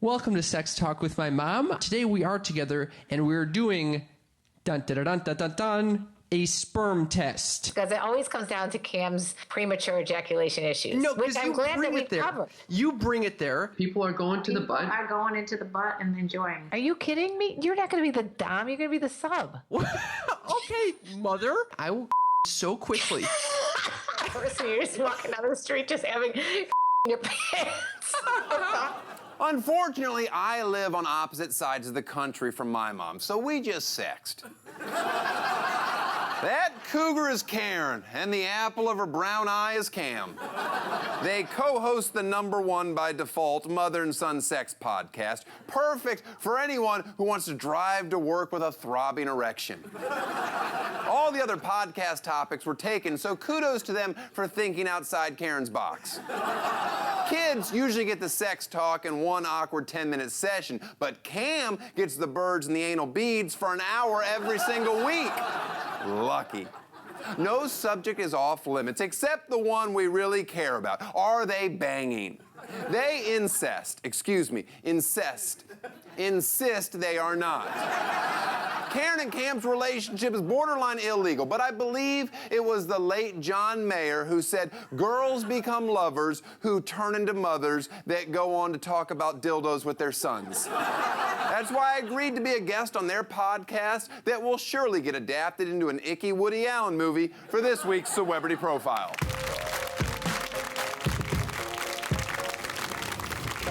Welcome to Sex Talk with my mom. Today we are together and we're doing dun dun dun dun dun dun a sperm test. Because it always comes down to Cam's premature ejaculation issues. No, which I'm glad that we covered. You bring it there. People are going to the butt. Are going into the butt and enjoying. Are you kidding me? You're not going to be the dom. You're going to be the sub. Okay, mother. I will so quickly. First, you're just walking down the street just having in your pants. Unfortunately, I live on opposite sides of the country from my mom, so we just sexed. That cougar is Karen, and the apple of her brown eye is Cam. They co-host the #1 by default mother and son sex podcast, perfect for anyone who wants to drive to work with a throbbing erection. All the other podcast topics were taken, so kudos to them for thinking outside Karen's box. Kids usually get the sex talk in one awkward 10-minute session, but Cam gets the birds and the anal beads for an hour every single week. Lucky. No subject is off limits except the one we really care about. Are they banging? They insist they are not. Karen and Cam's relationship is borderline illegal, but I believe it was the late John Mayer who said girls become lovers who turn into mothers that go on to talk about dildos with their sons. That's why I agreed to be a guest on their podcast that will surely get adapted into an icky Woody Allen movie for this week's CeWEBrity Profile.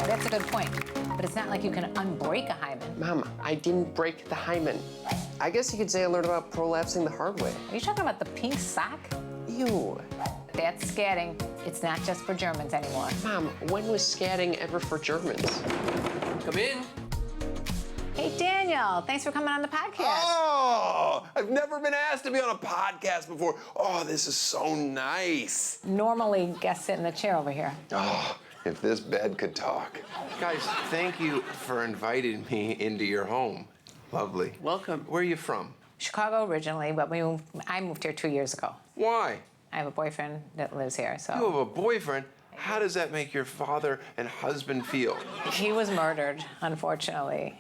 That's a good point. But it's not like you can unbreak a hymen. Mom, I didn't break the hymen. I guess you could say I learned about prolapsing the hard way. Are you talking about the pink sock? Ew. That's scatting. It's not just for Germans anymore. Mom, when was scatting ever for Germans? Come in. Hey, Daniel. Thanks for coming on the podcast. Oh, I've never been asked to be on a podcast before. Oh, this is so nice. Normally, guests sit in the chair over here. Oh, if this bed could talk. Guys, thank you for inviting me into your home. Lovely. Welcome. Where are you from? Chicago originally, but I moved here 2 years ago. Why? I have a boyfriend that lives here, so. You have a boyfriend? How does that make your father and husband feel? He was murdered, unfortunately.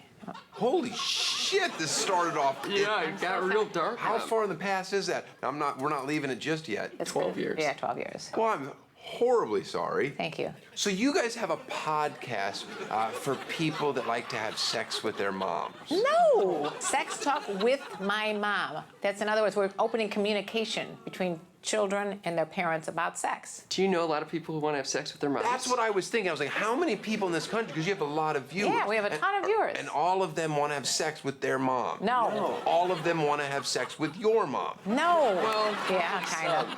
Holy shit, this started off. Yeah, it got real dark. How far in the past is that? We're not leaving it just yet. It's 12 good. years. Yeah, 12 years. Well, I'm horribly sorry. Thank you. So you guys have a podcast for people that like to have sex with their moms. No! Sex talk with my mom. That's in other words, we're opening communication between children and their parents about sex. Do you know a lot of people who want to have sex with their moms? That's what I was thinking. I was like, how many people in this country? Because you have a lot of viewers. Yeah, we have a ton of viewers. And all of them want to have sex with their mom. No. All of them want to have sex with your mom. No. Well, Yeah, kind of.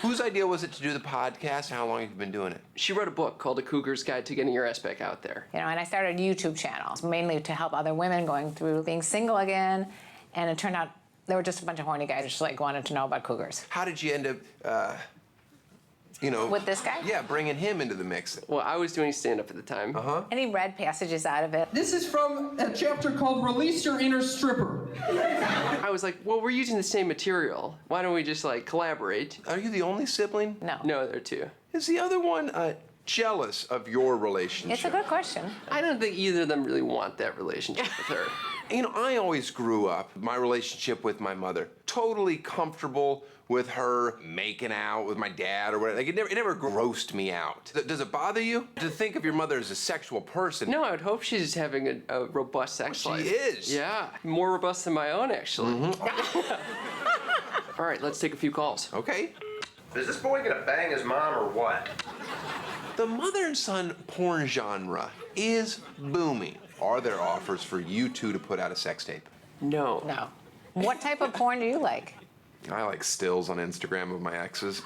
Whose idea was it to do the podcast? How long have you been doing it? She wrote a book called A Cougar's Guide to Getting Your Ass Back Out There. You know, and I started a YouTube channel, mainly to help other women going through being single again. And it turned out there were just a bunch of horny guys who just like wanted to know about cougars. How did you end up, With this guy? Yeah, bringing him into the mix. Well, I was doing stand-up at the time. And he read passages out of it. This is from a chapter called Release Your Inner Stripper. I was like, well, we're using the same material. Why don't we just, like, collaborate? Are you the only sibling? No. No, there are two. Is the other one jealous of your relationship? It's a good question. I don't think either of them really want that relationship with her. You know, I always grew up, my relationship with my mother, totally comfortable with her making out with my dad or whatever. Like, it never grossed me out. Does it bother you to think of your mother as a sexual person? No, I would hope she's having a robust sex life. She is. Yeah, more robust than my own, actually. All right, let's take a few calls. Okay. Is this boy gonna bang his mom or what? The mother and son porn genre is booming. Are there offers for you two to put out a sex tape? No. No. What type of porn do you like? I like stills on Instagram of my exes.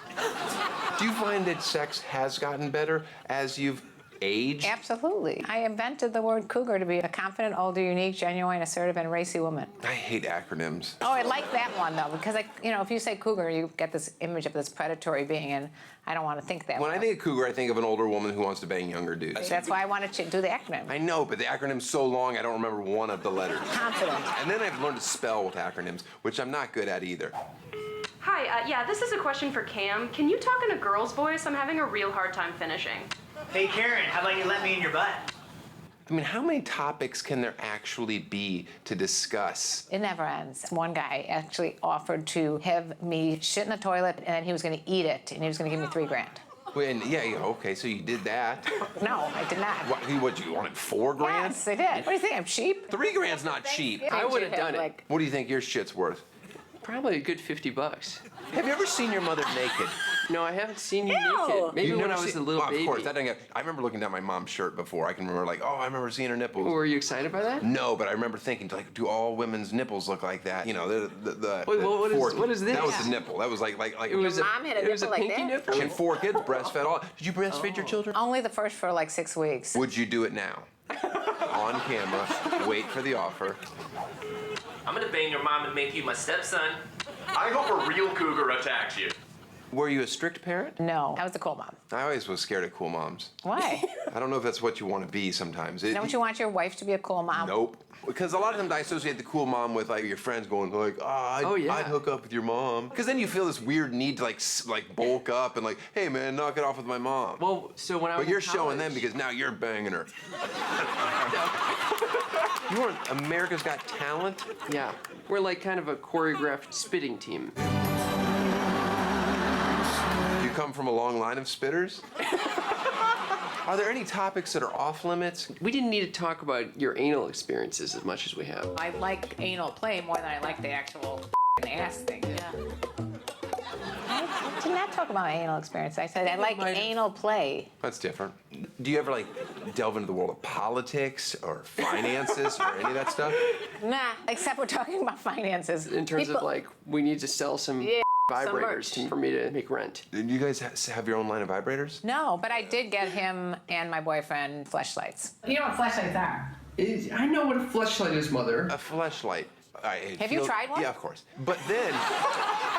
Do you find that sex has gotten better as you've aged? Absolutely. I invented the word cougar to be a confident, older, unique, genuine, assertive, and racy woman. I hate acronyms. Oh, I like that one, though, because, if you say cougar, you get this image of this predatory being, and I don't want to think that When way. I think of cougar, I think of an older woman who wants to bang younger dudes. That's why I wanted to do the acronym. I know, but the acronym's so long, I don't remember one of the letters. Confident. And then I've learned to spell with acronyms, which I'm not good at either. Hi, yeah, this is a question for Cam. Can you talk in a girl's voice? I'm having a real hard time finishing. Hey Karen, how about you let me in your butt? I mean, how many topics can there actually be to discuss? It never ends. One guy actually offered to have me shit in the toilet, and then he was going to eat it, and he was going to give me $3 grand. Well, and yeah, okay, so you did that. No, I did not. What you wanted, $4 grand? Yes, I did. What do you think? I'm cheap? $3 grand's not cheap. I would have done it. What do you think your shit's worth? Probably a good $50. Have you ever seen your mother naked? No, I haven't seen you No. naked. Maybe You've when never I was seen- a little well, baby. Of course, that didn't get, I remember looking down my mom's shirt before. I can remember like, oh, I remember seeing her nipples. Were you excited by that? No, but I remember thinking, like, do all women's nipples look like that? You know, the Wait, what is this? That was the nipple. That was like It was Your mom had a it was nipple like pinky that? nipple? She had 4 kids, breastfed all. Did you breastfeed your children? Only the first for like 6 weeks. Would you do it now? On camera, wait for the offer. I'm gonna bang your mom and make you my stepson. I hope a real cougar attacks you. Were you a strict parent? No, I was a cool mom. I always was scared of cool moms. Why? I don't know if that's what you want to be sometimes. Don't you want your wife to be a cool mom? Nope. Because a lot of times I associate the cool mom with like your friends going like, I'd hook up with your mom. Because then you feel this weird need to like bulk up and like, hey man, knock it off with my mom. Well, so when I was But you're in showing them college- because now you're banging her. You want America's Got Talent? Yeah, we're like kind of a choreographed spitting team. You come from a long line of spitters? Are there any topics that are off limits? We didn't need to talk about your anal experiences as much as we have. I like anal play more than I like the actual ass thing. Yeah. I did not talk about my anal experience. I said I like anal play. That's different. Do you ever like delve into the world of politics or finances or any of that stuff? Nah, except we're talking about finances. In terms of like, we need to sell some vibrators for me to make rent. Do you guys have your own line of vibrators? No, but I did get him and my boyfriend fleshlights. You know what fleshlights are? I know what a fleshlight is, Mother. A fleshlight. Have you tried one? Yeah, of course. But then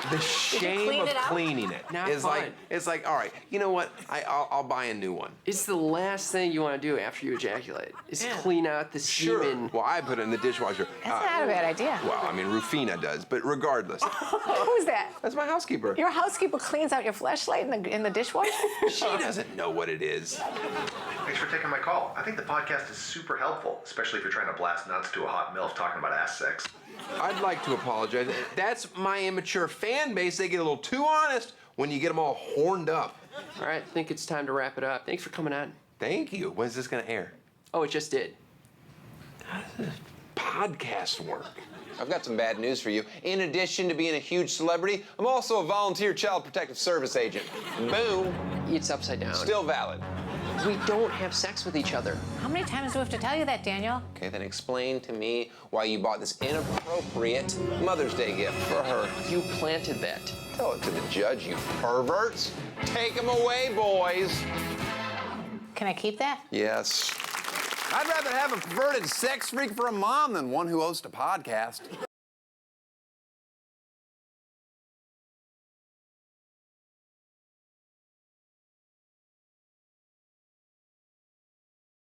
the shame clean of it up? cleaning it Not is fun. like, it's like, all right, you know what? I'll buy a new one. It's the last thing you want to do after you ejaculate. Is clean out the semen. Well, I put it in the dishwasher. That's not a bad idea. Well, I mean, Rufina does, but regardless. Who's that? That's my housekeeper. Your housekeeper cleans out your fleshlight in the dishwasher? She doesn't know what it is. Thanks for taking my call. I think the podcast is super helpful, especially if you're trying to blast nuts to a hot MILF talking about ass sex. I'd like to apologize. That's my immature fan base. They get a little too honest when you get them all horned up. All right, I think it's time to wrap it up. Thanks for coming on. Thank you. When's this going to air? Oh, it just did. Podcast work. I've got some bad news for you. In addition to being a huge celebrity, I'm also a volunteer child protective service agent. Boom. It's upside down. Still valid. We don't have sex with each other. How many times do we have to tell you that, Daniel? Okay, then explain to me why you bought this inappropriate Mother's Day gift for her. You planted that. Tell it to the judge, you perverts. Take them away, boys. Can I keep that? Yes. I'd rather have a perverted sex freak for a mom than one who hosts a podcast.